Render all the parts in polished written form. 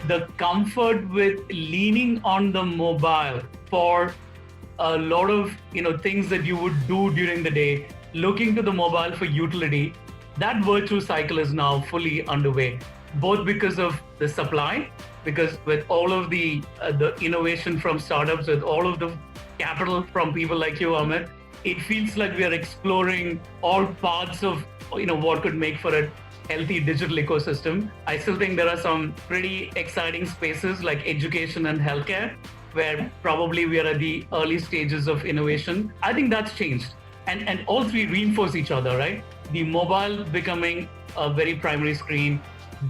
the comfort with leaning on the mobile for a lot of things that you would do during the day, looking to the mobile for utility, that virtual cycle is now fully underway, both because of the supply, because with all of the innovation from startups, with all of the capital from people like you, Amit, it feels like we are exploring all parts of what could make for a healthy digital ecosystem. I still think there are some pretty exciting spaces like education and healthcare, where probably we are at the early stages of innovation. I think that's changed. And all three reinforce each other, right? The mobile becoming a very primary screen,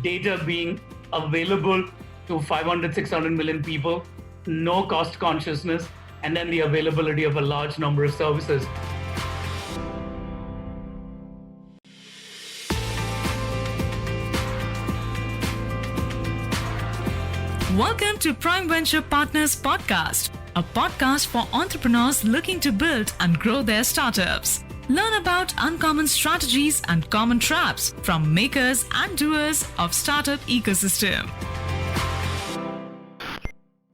data being available to 500, 600 million people, no cost consciousness, and then the availability of a large number of services. Welcome to Prime Venture Partners Podcast, a podcast for entrepreneurs looking to build and grow their startups. Learn about uncommon strategies and common traps from makers and doers of startup ecosystem.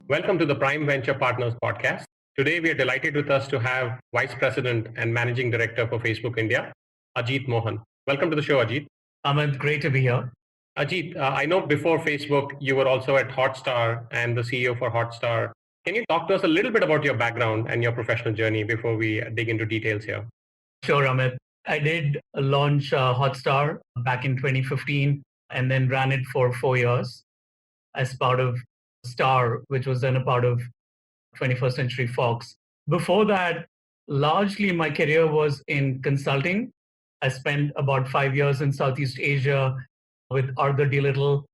Welcome to the Prime Venture Partners Podcast. Today, we are delighted with us to have Vice President and Managing Director for Facebook India, Ajit Mohan. Welcome to the show, Ajit. Amit, great to be here. Ajit, I know before Facebook, you were also at Hotstar and the CEO for Hotstar. Can you talk to us a little bit about your background and your professional journey before we dig into details here? Sure, Amit. I did launch Hotstar back in 2015 and then ran it for 4 years as part of Star, which was then a part of 21st Century Fox. Before that, largely my career was in consulting. I spent about 5 years in Southeast Asia with Arthur D. Little.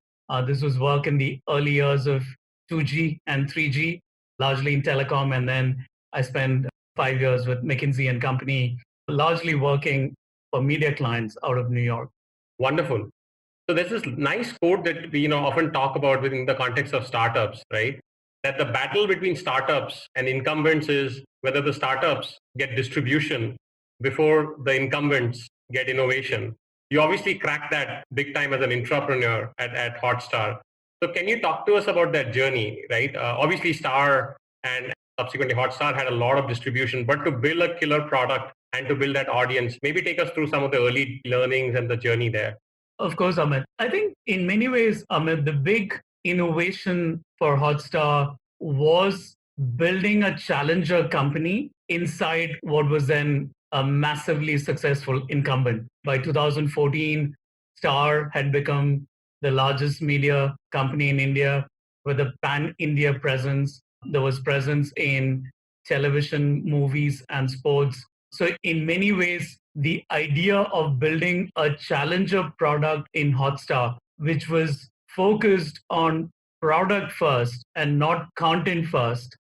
This was work in the early years of 2G and 3G, largely in telecom. And then I spent 5 years with McKinsey and Company, largely working for media clients out of New York. Wonderful. So there's this nice quote that we often talk about within the context of startups, right? That the battle between startups and incumbents is whether the startups get distribution before the incumbents get innovation. You obviously cracked that big time as an intrapreneur at Hotstar. So can you talk to us about that journey, right? Obviously, Star and subsequently Hotstar had a lot of distribution, but to build a killer product and to build that audience, maybe take us through some of the early learnings and the journey there. Of course, Amit. I think in many ways, Amit, the big innovation for Hotstar was building a challenger company inside what was then a massively successful incumbent. By 2014, Star had become the largest media company in India with a pan-India presence. There was presence in television, movies, and sports. So in many ways, the idea of building a challenger product in Hotstar, which was focused on product first and not content first,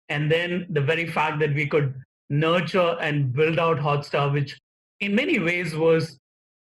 and then the very fact that we could nurture and build out Hotstar, which in many ways was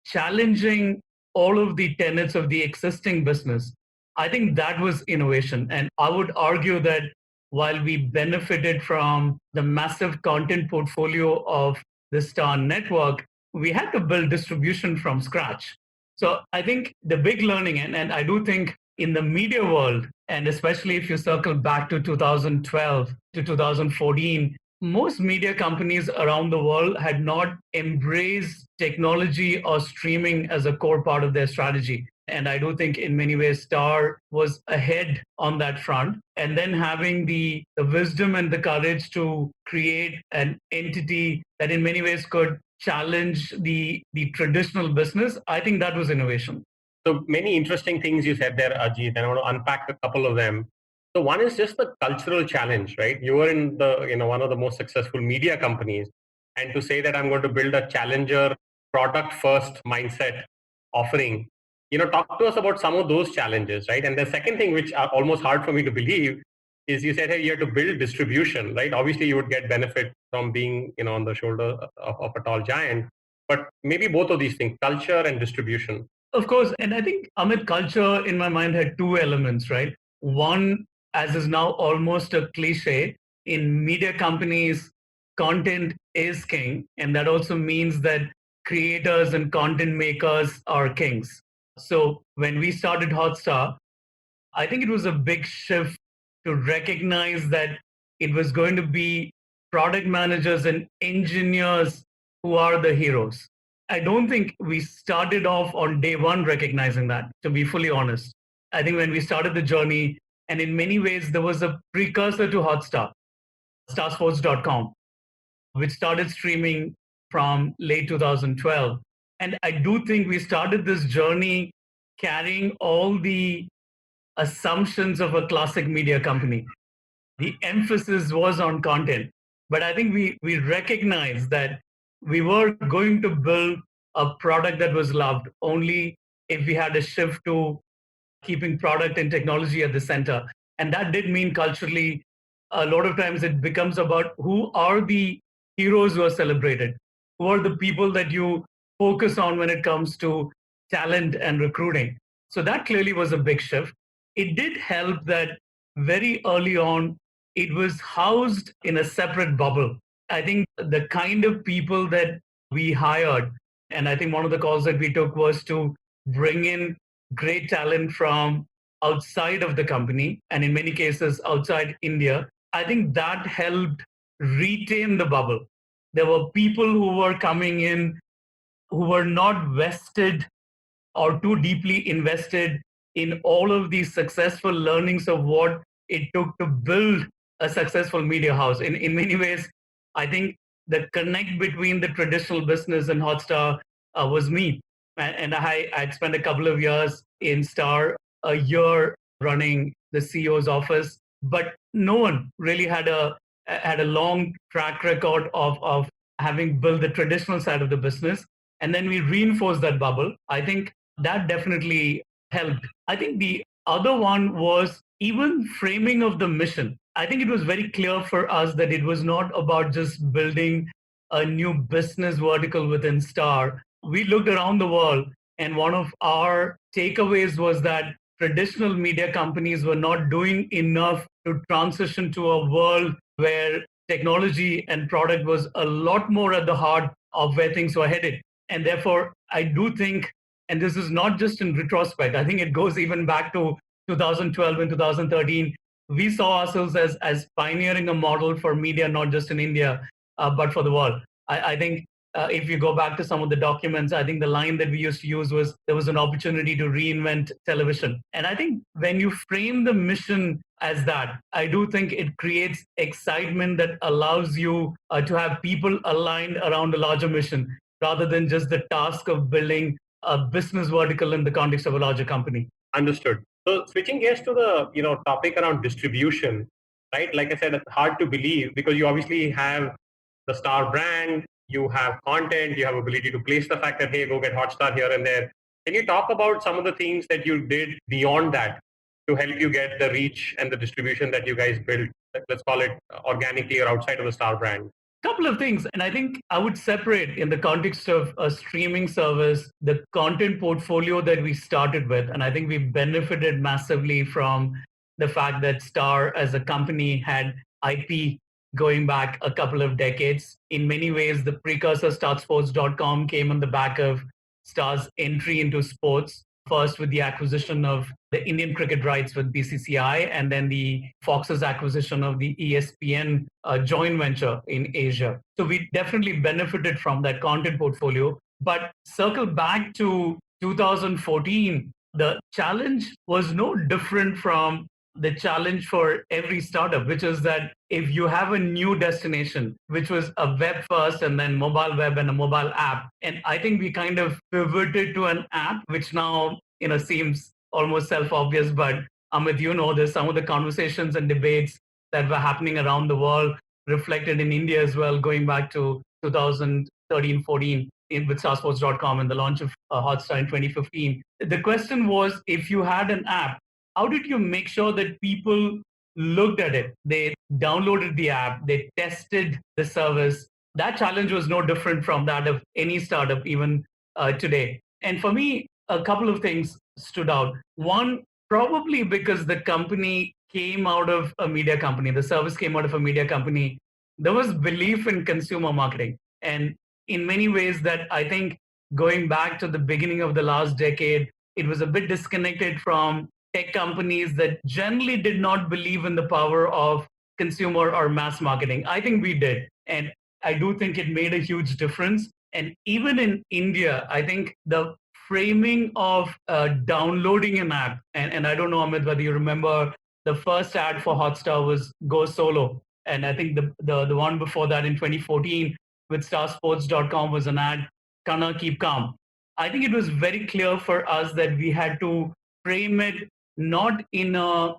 challenging all of the tenets of the existing business. I think that was innovation. And I would argue that while we benefited from the massive content portfolio of the Star network, we had to build distribution from scratch. So I think the big learning, and I do think in the media world, and especially if you circle back to 2012 to 2014, most media companies around the world had not embraced technology or streaming as a core part of their strategy. And I do think in many ways, Star was ahead on that front. And then having the wisdom and the courage to create an entity that in many ways could challenge the traditional business, I think that was innovation. So many interesting things you said there, Ajit, and I want to unpack a couple of them. So one is just the cultural challenge, right? You were in the one of the most successful media companies, and to say that I'm going to build a challenger product first mindset offering, talk to us about some of those challenges, right? And the second thing, which are almost hard for me to believe, is you said, hey, you have to build distribution, right? Obviously, you would get benefit from being on the shoulder of a tall giant, but maybe both of these things, culture and distribution. Of course, and I think Amit, culture in my mind had two elements, right? One, as is now almost a cliche, in media companies, content is king. And that also means that creators and content makers are kings. So when we started Hotstar, I think it was a big shift to recognize that it was going to be product managers and engineers who are the heroes. I don't think we started off on day one recognizing that, to be fully honest. I think when we started the journey, and in many ways, there was a precursor to Hotstar, starsports.com, which started streaming from late 2012. And I do think we started this journey carrying all the assumptions of a classic media company. The emphasis was on content. But I think we recognized that we were going to build a product that was loved only if we had a shift to keeping product and technology at the center. And that did mean culturally, a lot of times it becomes about who are the heroes who are celebrated, who are the people that you focus on when it comes to talent and recruiting. So that clearly was a big shift. It did help that very early on, it was housed in a separate bubble. I think the kind of people that we hired, and I think one of the calls that we took was to bring in great talent from outside of the company, and in many cases outside India. I think that helped retain the bubble. There were people who were coming in who were not vested or too deeply invested in all of these successful learnings of what it took to build a successful media house. In many ways, I think the connect between the traditional business and Hotstar was me. And I'd spent a couple of years in Star, a year running the CEO's office, but no one really had a long track record of having built the traditional side of the business. And then we reinforced that bubble. I think that definitely helped. I think the other one was even framing of the mission. I think it was very clear for us that it was not about just building a new business vertical within Star. We looked around the world, and one of our takeaways was that traditional media companies were not doing enough to transition to a world where technology and product was a lot more at the heart of where things were headed. And therefore, I do think, and this is not just in retrospect, I think it goes even back to 2012 and 2013. We saw ourselves as pioneering a model for media, not just in India, but for the world. I think if you go back to some of the documents, I think the line that we used to use was there was an opportunity to reinvent television. And I think when you frame the mission as that, I do think it creates excitement that allows you to have people aligned around a larger mission rather than just the task of building a business vertical in the context of a larger company. Understood. So switching gears to the topic around distribution, right? Like I said, it's hard to believe because you obviously have the Star brand, you have content, you have ability to place the fact that, hey, go get Hotstar here and there. Can you talk about some of the things that you did beyond that to help you get the reach and the distribution that you guys built, let's call it organically or outside of the Star brand? Couple of things, and I think I would separate in the context of a streaming service the content portfolio that we started with, and I think we benefited massively from the fact that Star as a company had IP going back a couple of decades. In many ways, the precursor startsports.com came on the back of Star's entry into sports, first with the acquisition of the Indian cricket rights with BCCI, and then the Fox's acquisition of the ESPN joint venture in Asia. So we definitely benefited from that content portfolio. But circle back to 2014, the challenge was no different from the challenge for every startup, which is that if you have a new destination, which was a web first and then mobile web and a mobile app, and I think we kind of pivoted to an app, which now seems almost self-obvious, but Amit, there's some of the conversations and debates that were happening around the world reflected in India as well, going back to 2013-14 with starsports.com and the launch of Hotstar in 2015. The question was, if you had an app, how did you make sure that people looked at it? They downloaded the app, they tested the service. That challenge was no different from that of any startup, even today. And for me, a couple of things stood out. One, probably because the company came out of a media company, the service came out of a media company, there was belief in consumer marketing. And in many ways that I think going back to the beginning of the last decade, it was a bit disconnected from tech companies that generally did not believe in the power of consumer or mass marketing. I think we did. And I do think it made a huge difference. And even in India, I think the framing of downloading an app, and I don't know, Amit, whether you remember the first ad for Hotstar was Go Solo. And I think the one before that in 2014 with starsports.com was an ad, Kana Keep Calm. I think it was very clear for us that we had to frame it not in a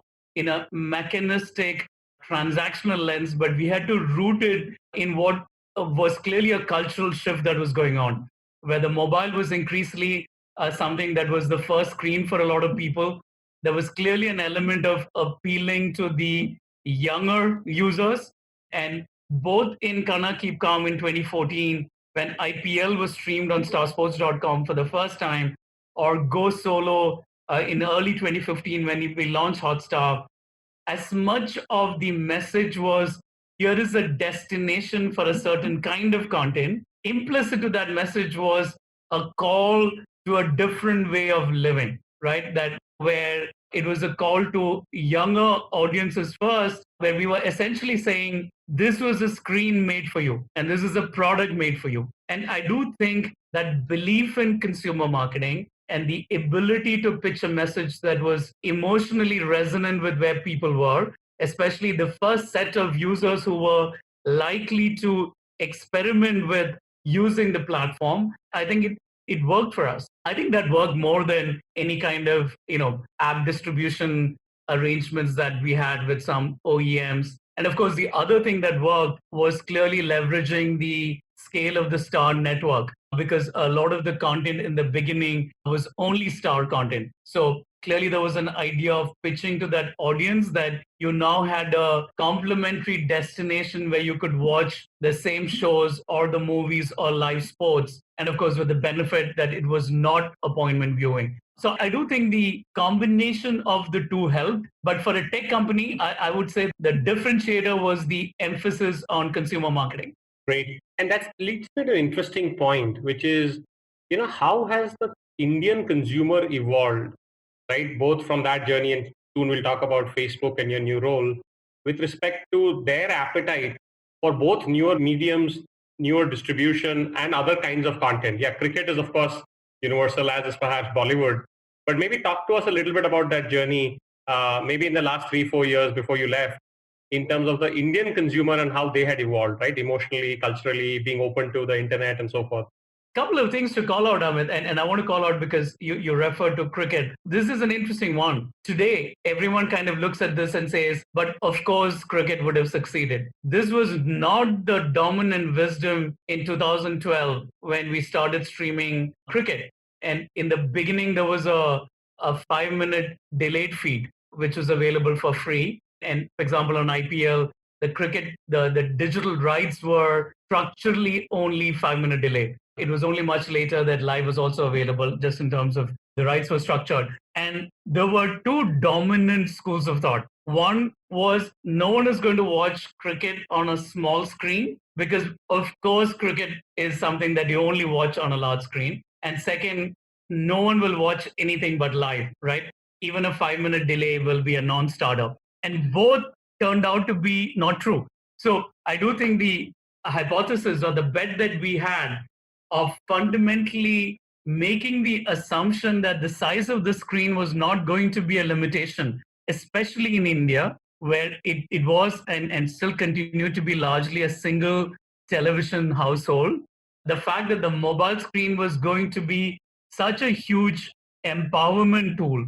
mechanistic transactional lens, but we had to root it in what was clearly a cultural shift that was going on, where the mobile was increasingly something that was the first screen for a lot of people. There was clearly an element of appealing to the younger users. And both in Kana Keep Calm in 2014, when IPL was streamed on starsports.com for the first time, or Go Solo in early 2015 when we launched Hotstar, as much of the message was here is a destination for a certain kind of content, implicit to that message was a call to a different way of living, right? That where it was a call to younger audiences first, where we were essentially saying this was a screen made for you and this is a product made for you. And I do think that belief in consumer marketing and the ability to pitch a message that was emotionally resonant with where people were, especially the first set of users who were likely to experiment with using the platform, I think it worked for us. I think that worked more than any kind of, app distribution arrangements that we had with some OEMs. And of course, the other thing that worked was clearly leveraging the scale of the Star network, because a lot of the content in the beginning was only Star content. So clearly there was an idea of pitching to that audience that you now had a complementary destination where you could watch the same shows or the movies or live sports. And of course, with the benefit that it was not appointment viewing. So I do think the combination of the two helped. But for a tech company, I would say the differentiator was the emphasis on consumer marketing. Great. And that leads me to an interesting point, which is, how has the Indian consumer evolved, right? Both from that journey, and soon we'll talk about Facebook and your new role, with respect to their appetite for both newer mediums, newer distribution, and other kinds of content. Yeah, cricket is, of course, universal, as is perhaps Bollywood. But maybe talk to us a little bit about that journey, maybe in the last 3-4 years before you left, in terms of the Indian consumer and how they had evolved, right? Emotionally, culturally, being open to the internet and so forth. Couple of things to call out, Amit, and I want to call out because you referred to cricket. This is an interesting one. Today, everyone kind of looks at this and says, but of course, cricket would have succeeded. This was not the dominant wisdom in 2012 when we started streaming cricket. And in the beginning, there was a 5-minute delayed feed, which was available for free. And for example, on IPL, the cricket, the digital rights were structurally only 5-minute delay. It was only much later that live was also available, just in terms of the rights were structured. And there were two dominant schools of thought. One was no one is going to watch cricket on a small screen because, of course, cricket is something that you only watch on a large screen. And second, no one will watch anything but live, right? Even a 5-minute delay will be a non-starter. And both turned out to be not true. So I do think the hypothesis or the bet that we had of fundamentally making the assumption that the size of the screen was not going to be a limitation, especially in India, where it was and still continued to be largely a single television household. The fact that the mobile screen was going to be such a huge empowerment tool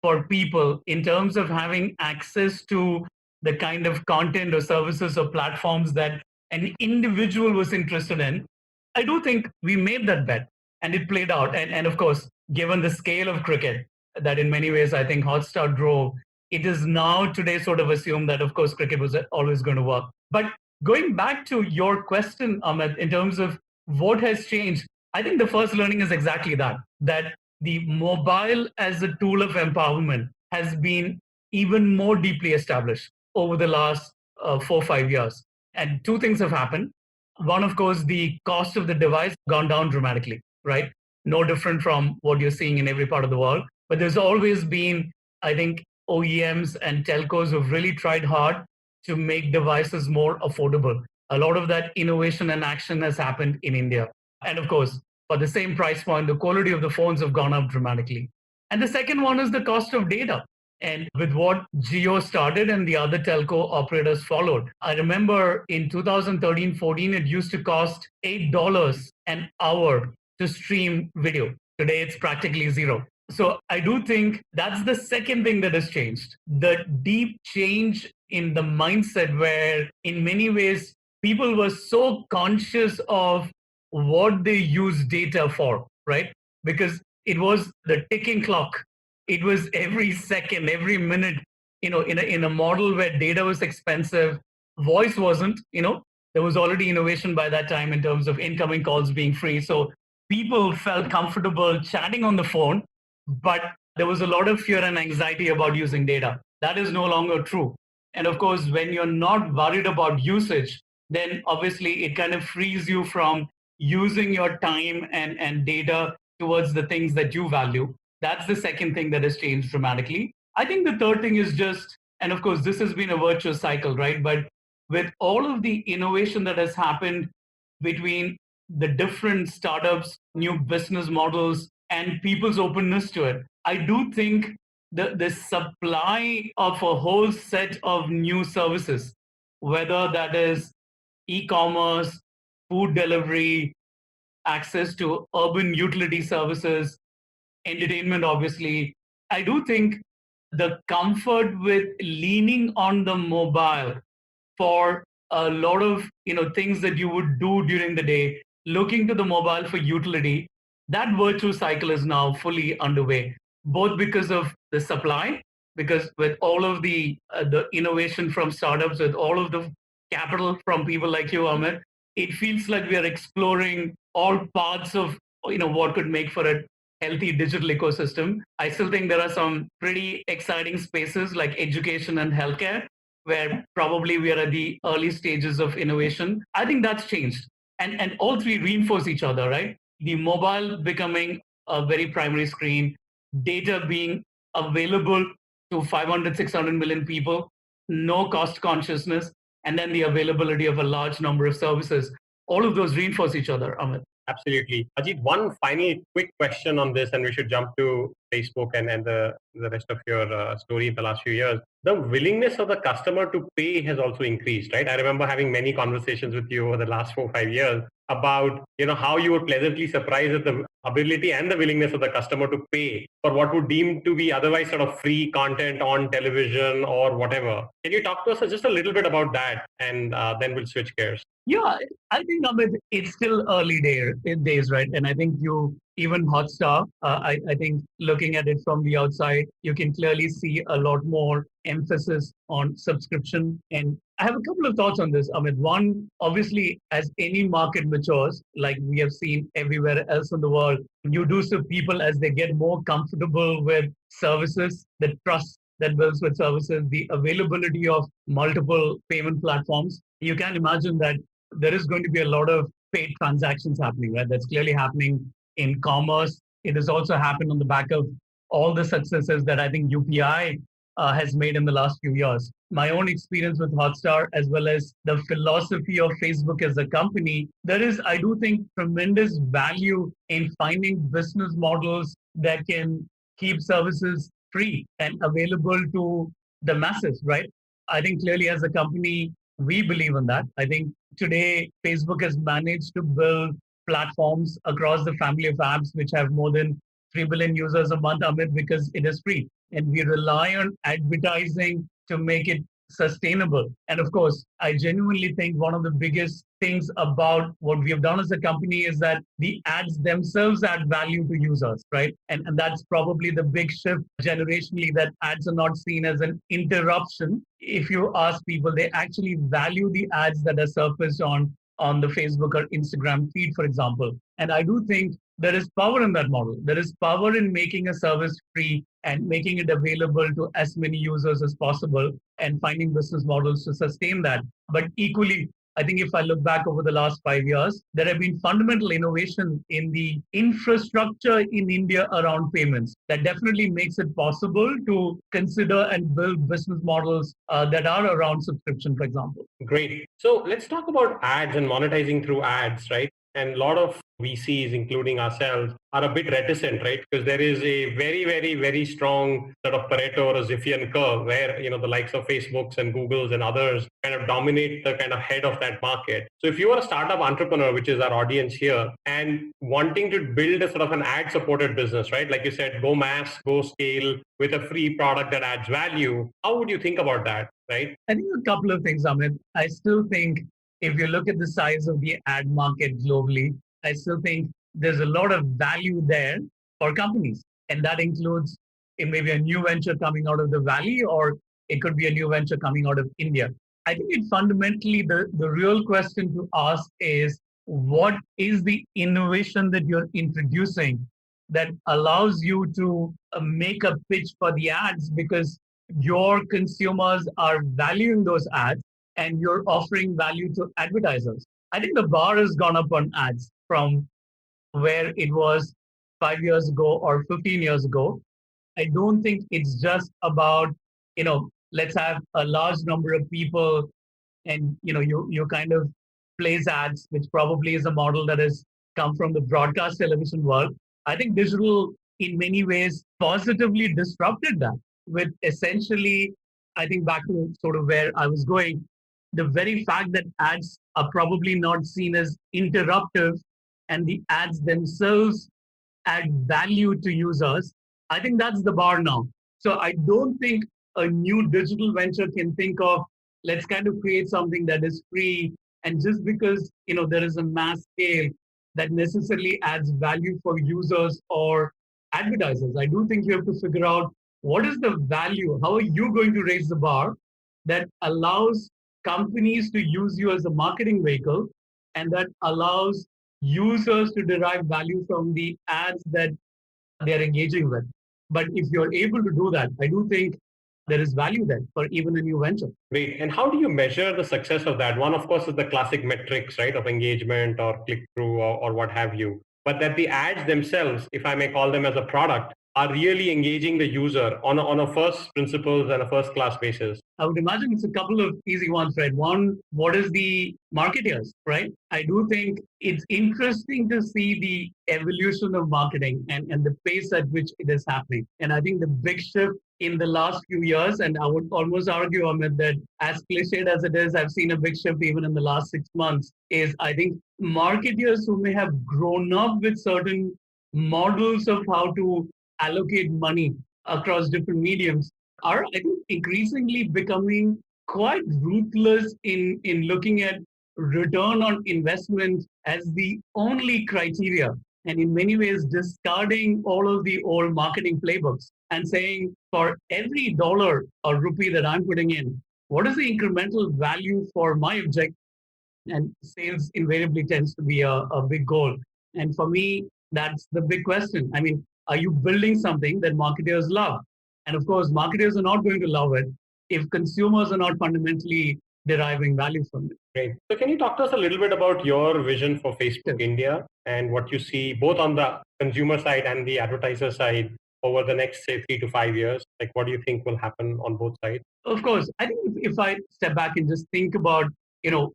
for people in terms of having access to the kind of content or services or platforms that an individual was interested in, I do think we made that bet and it played out. And of course, given the scale of cricket that in many ways I think Hotstar drove, it is now today sort of assumed that, of course, cricket was always going to work. But going back to your question, Amit, in terms of what has changed, I think the first learning is exactly that the mobile as a tool of empowerment has been even more deeply established over the last 4 or 5 years. And two things have happened. One, of course, the cost of the device gone down dramatically, right? No different from what you're seeing in every part of the world. But there's always been I think OEMs and telcos have really tried hard to make devices more affordable. A lot of that innovation and action has happened in India. And of course, for the same price point, the quality of the phones have gone up dramatically. And the second one is the cost of data. And with what Jio started and the other telco operators followed, I remember in 2013-14, it used to cost $8 an hour to stream video. Today, it's practically zero. So I do think that's the second thing that has changed. The deep change in the mindset where in many ways people were so conscious of what they use data for, right? Because it was the ticking clock. It was every second, every minute, in a model where data was expensive, voice wasn't, there was already innovation by that time in terms of incoming calls being free. So people felt comfortable chatting on the phone, but there was a lot of fear and anxiety about using data. That is no longer true. And of course, when you're not worried about usage, then obviously it kind of frees you from using your time and data towards the things that you value. That's the second thing that has changed dramatically. I think the third thing is just, and of course, this has been a virtuous cycle, right? But with all of the innovation that has happened between the different startups, new business models, and people's openness to it, I do think the supply of a whole set of new services, whether that is e-commerce, food delivery, access to urban utility services, entertainment, obviously. I do think the comfort with leaning on the mobile for a lot of things that you would do during the day, looking to the mobile for utility, that virtual cycle is now fully underway, both because of the supply, because with all of the innovation from startups, with all of the capital from people like you, Amit, it feels like we are exploring all parts of what could make for a healthy digital ecosystem. I still think there are some pretty exciting spaces like education and healthcare where probably we are at the early stages of innovation. I think that's changed. And all three reinforce each other, right? The mobile becoming a very primary screen, data being available to 500, 600 million people, no cost consciousness, and then the availability of a large number of services. All of those reinforce each other, Amit. Absolutely. Ajit, one final quick question on this, and we should jump to Facebook and the rest of your story in the last few years. The willingness of the customer to pay has also increased, right? I remember having many conversations with you over the last 4 or 5 years about how you were pleasantly surprised at the ability and the willingness of the customer to pay for what would deem to be otherwise sort of free content on television or whatever. Can you talk to us just a little bit about that, and then we'll switch gears? Yeah, I think, Amit, it's still early days, right? And I think even Hotstar, I think looking at it from the outside, you can clearly see a lot more emphasis on subscription. And I have a couple of thoughts on this, Amit. One, obviously, as any market matures, like we have seen everywhere else in the world, you do so people as they get more comfortable with services, the trust that builds with services, the availability of multiple payment platforms. You can imagine that there is going to be a lot of paid transactions happening, right? That's clearly happening in commerce. It has also happened on the back of all the successes that I think UPI has made in the last few years. My own experience with Hotstar, as well as the philosophy of Facebook as a company, there is, I do think, tremendous value in finding business models that can keep services free and available to the masses, right? I think clearly as a company, we believe in that. I think today Facebook has managed to build platforms across the family of apps which have more than 3 billion users a month, Amit, because it is free. And we rely on advertising to make it sustainable. And of course, I genuinely think one of the biggest things about what we have done as a company is that the ads themselves add value to users, right? And that's probably the big shift generationally, that ads are not seen as an interruption. If you ask people, they actually value the ads that are surfaced on the Facebook or Instagram feed, for example. And I do think there is power in that model. There is power in making a service free and making it available to as many users as possible and finding business models to sustain that. But equally, I think if I look back over the last 5 years, there have been fundamental innovation in the infrastructure in India around payments that definitely makes it possible to consider and build business models that are around subscription, for example. Great. So let's talk about ads and monetizing through ads, right? And a lot of VCs, including ourselves, are a bit reticent, right? Because there is a very, very, very strong sort of Pareto or a Zipfian curve where, the likes of Facebooks and Googles and others kind of dominate the kind of head of that market. So if you are a startup entrepreneur, which is our audience here, and wanting to build a sort of an ad supported business, right? Like you said, go mass, go scale with a free product that adds value. How would you think about that, right? I think a couple of things, Amit. I still think if you look at the size of the ad market globally, I still think there's a lot of value there for companies. And that includes maybe a new venture coming out of the valley, or it could be a new venture coming out of India. I think it fundamentally, the real question to ask is what is the innovation that you're introducing that allows you to make a pitch for the ads, because your consumers are valuing those ads and you're offering value to advertisers. I think the bar has gone up on ads from where it was 5 years ago or 15 years ago. I don't think it's just about, let's have a large number of people and, you kind of place ads, which probably is a model that has come from the broadcast television world. I think digital in many ways positively disrupted that with essentially, I think back to sort of where I was going, the very fact that ads are probably not seen as interruptive and the ads themselves add value to users, I think that's the bar now. So I don't think a new digital venture can think of, let's kind of create something that is free. And just because, there is a mass scale that necessarily adds value for users or advertisers. I do think you have to figure out what is the value? How are you going to raise the bar that allows companies to use you as a marketing vehicle and that allows users to derive value from the ads that they're engaging with? But if you're able to do that, I do think there is value there for even a new venture. Great. And how do you measure the success of that? One, of course, is the classic metrics, right, of engagement or click-through or what have you. But that the ads themselves, if I may call them as a product, are really engaging the user on a first principles and a first class basis? I would imagine it's a couple of easy ones, right? One, what is the marketers, right? I do think it's interesting to see the evolution of marketing and the pace at which it is happening. And I think the big shift in the last few years, and I would almost argue, Amit, that as cliched as it is, I've seen a big shift even in the last 6 months, is I think marketers who may have grown up with certain models of how to allocate money across different mediums are, I think, increasingly becoming quite ruthless in looking at return on investment as the only criteria, and in many ways discarding all of the old marketing playbooks and saying, for every dollar or rupee that I'm putting in, what is the incremental value for my objective? And sales invariably tends to be a big goal. And for me, that's the big question. I mean, are you building something that marketers love? And of course, marketers are not going to love it if consumers are not fundamentally deriving value from it. Great. So can you talk to us a little bit about your vision for Facebook India and what you see both on the consumer side and the advertiser side over the next, say, 3 to 5 years? Like, what do you think will happen on both sides? Of course, I think if I step back and just think about,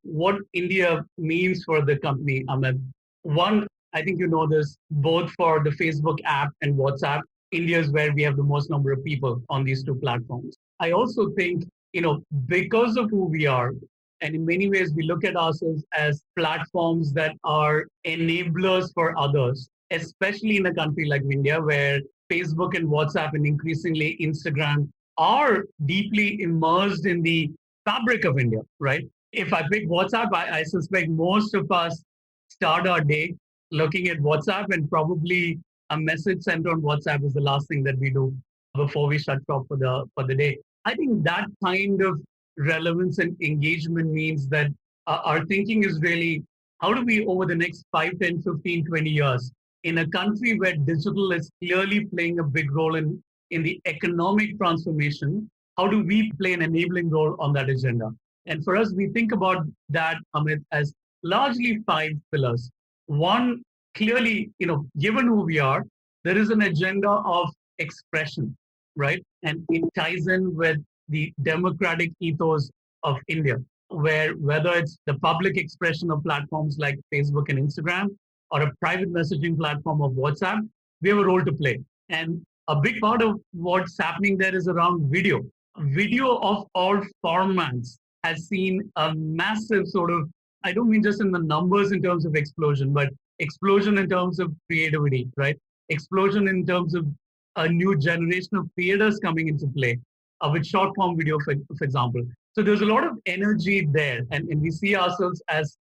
what India means for the company, Ahmed. One, I think you know this, both for the Facebook app and WhatsApp, India is where we have the most number of people on these two platforms. I also think, because of who we are, and in many ways we look at ourselves as platforms that are enablers for others, especially in a country like India, where Facebook and WhatsApp and increasingly Instagram are deeply immersed in the fabric of India, right? If I pick WhatsApp, I suspect most of us start our day looking at WhatsApp, and probably a message sent on WhatsApp is the last thing that we do before we shut shop for the day. I think that kind of relevance and engagement means that our thinking is really, how do we, over the next 5, 10, 15, 20 years, in a country where digital is clearly playing a big role in the economic transformation, how do we play an enabling role on that agenda? And for us, we think about that, Amit, as largely five pillars. One, clearly, given who we are, there is an agenda of expression, right? And it ties in with the democratic ethos of India, where whether it's the public expression of platforms like Facebook and Instagram or a private messaging platform of WhatsApp, we have a role to play. And a big part of what's happening there is around video. Video of all formats has seen a massive sort of, I don't mean just in the numbers in terms of explosion, but explosion in terms of creativity, right? Explosion in terms of a new generation of creators coming into play with short form video, for example. So there's a lot of energy there, and we see ourselves as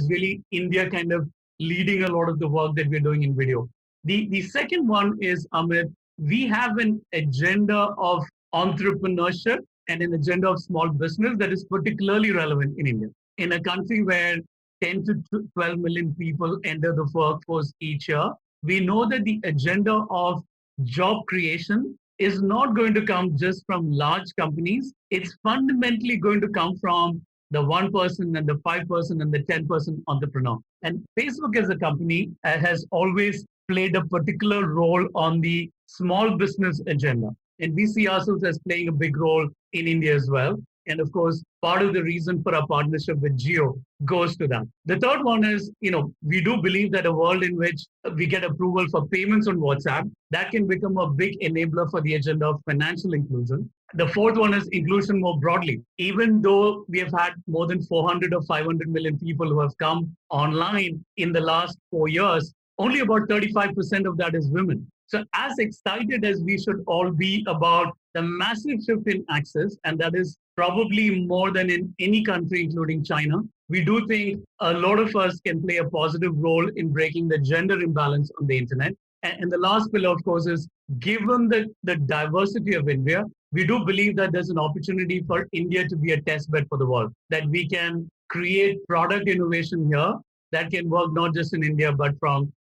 really India kind of leading a lot of the work that we're doing in video. The second one is, Amit, we have an agenda of entrepreneurship and an agenda of small business that is particularly relevant in India. In a country where 10 to 12 million people enter the workforce each year, we know that the agenda of job creation is not going to come just from large companies. It's fundamentally going to come from the 1% and the 5% and the 10% entrepreneur. And Facebook as a company has always played a particular role on the small business agenda. And we see ourselves as playing a big role in India as well. And of course, part of the reason for our partnership with Jio goes to that. The third one is, we do believe that a world in which we get approval for payments on WhatsApp, that can become a big enabler for the agenda of financial inclusion. The fourth one is inclusion more broadly. Even though we have had more than 400 or 500 million people who have come online in the last 4 years, only about 35% of that is women. So as excited as we should all be about the massive shift in access, and that is probably more than in any country, including China, we do think a lot of us can play a positive role in breaking the gender imbalance on the internet. And the last pillar, of course, is given the diversity of India, we do believe that there's an opportunity for India to be a test bed for the world, that we can create product innovation here that can work not just in India, but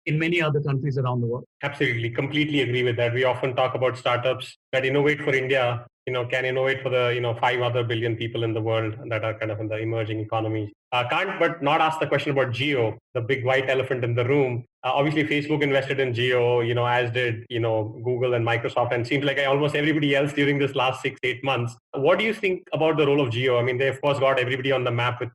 in many other countries around the world. Absolutely. Completely agree with that. We often talk about startups that innovate for India, can innovate for the, 5 other billion people in the world that are kind of in the emerging economies. Can't but not ask the question about Jio, the big white elephant in the room. Obviously, Facebook invested in Jio, as did, Google and Microsoft, and seems like almost everybody else during this last 6-8 months. What do you think about the role of Jio? I mean, they of course got everybody on the map in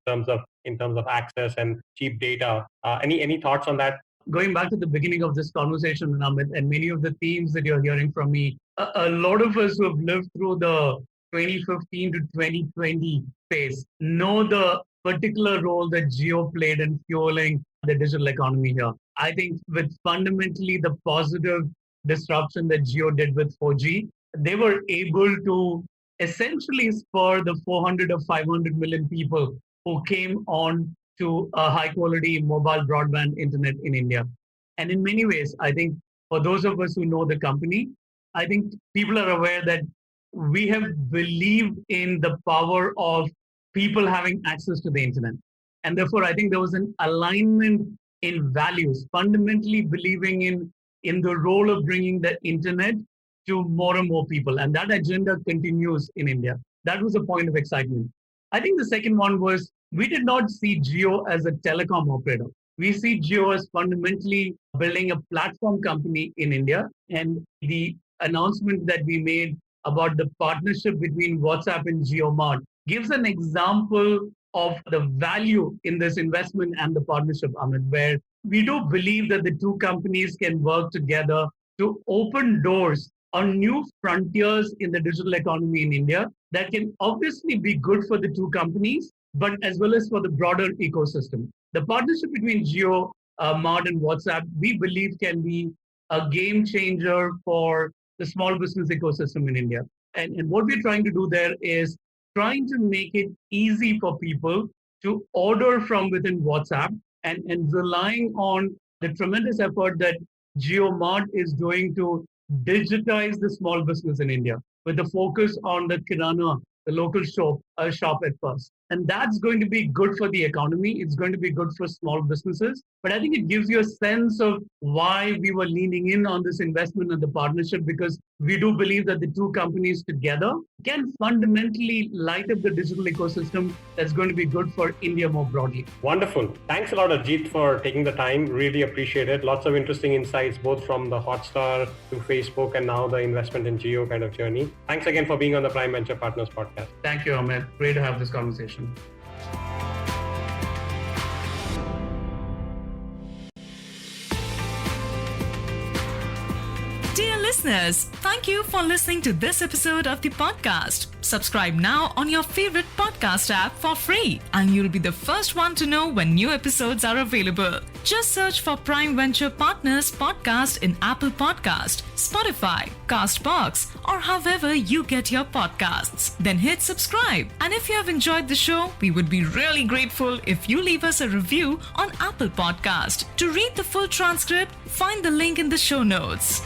terms of access and cheap data. Any thoughts on that? Going back to the beginning of this conversation, Amit, and many of the themes that you're hearing from me, a lot of us who have lived through the 2015 to 2020 phase know the particular role that Jio played in fueling the digital economy here. I think with fundamentally the positive disruption that Jio did with 4G, they were able to essentially spur the 400 or 500 million people who came on to a high quality mobile broadband internet in India. And in many ways, I think for those of us who know the company, I think people are aware that we have believed in the power of people having access to the internet. And therefore, I think there was an alignment in values, fundamentally believing in the role of bringing the internet to more and more people. And that agenda continues in India. That was a point of excitement. I think the second one was we did not see Jio as a telecom operator. We see Jio as fundamentally building a platform company in India. And the announcement that we made about the partnership between WhatsApp and JioMart gives an example of the value in this investment and the partnership, Amit, where we do believe that the two companies can work together to open doors on new frontiers in the digital economy in India that can obviously be good for the two companies, but as well as for the broader ecosystem. The partnership between Jio, Mart, and WhatsApp, we believe can be a game changer for the small business ecosystem in India. And what we're trying to do there is trying to make it easy for people to order from within WhatsApp and relying on the tremendous effort that JioMart is doing to digitize the small business in India with the focus on the kirana, the local shop at first. And that's going to be good for the economy. It's going to be good for small businesses. But I think it gives you a sense of why we were leaning in on this investment and the partnership, because we do believe that the two companies together can fundamentally light up the digital ecosystem that's going to be good for India more broadly. Wonderful. Thanks a lot, Ajit, for taking the time. Really appreciate it. Lots of interesting insights, both from the Hotstar to Facebook and now the investment in Geo kind of journey. Thanks again for being on the Prime Venture Partners podcast. Thank you, Amit. Great to have this conversation. Dear listeners, thank you for listening to this episode of the podcast. Subscribe now on your favorite podcast app for free, and you'll be the first one to know when new episodes are available. Just search for Prime Venture Partners podcast in Apple Podcast, Spotify, Castbox, or however you get your podcasts. Then hit subscribe. And if you have enjoyed the show, we would be really grateful if you leave us a review on Apple Podcast. To read the full transcript, find the link in the show notes.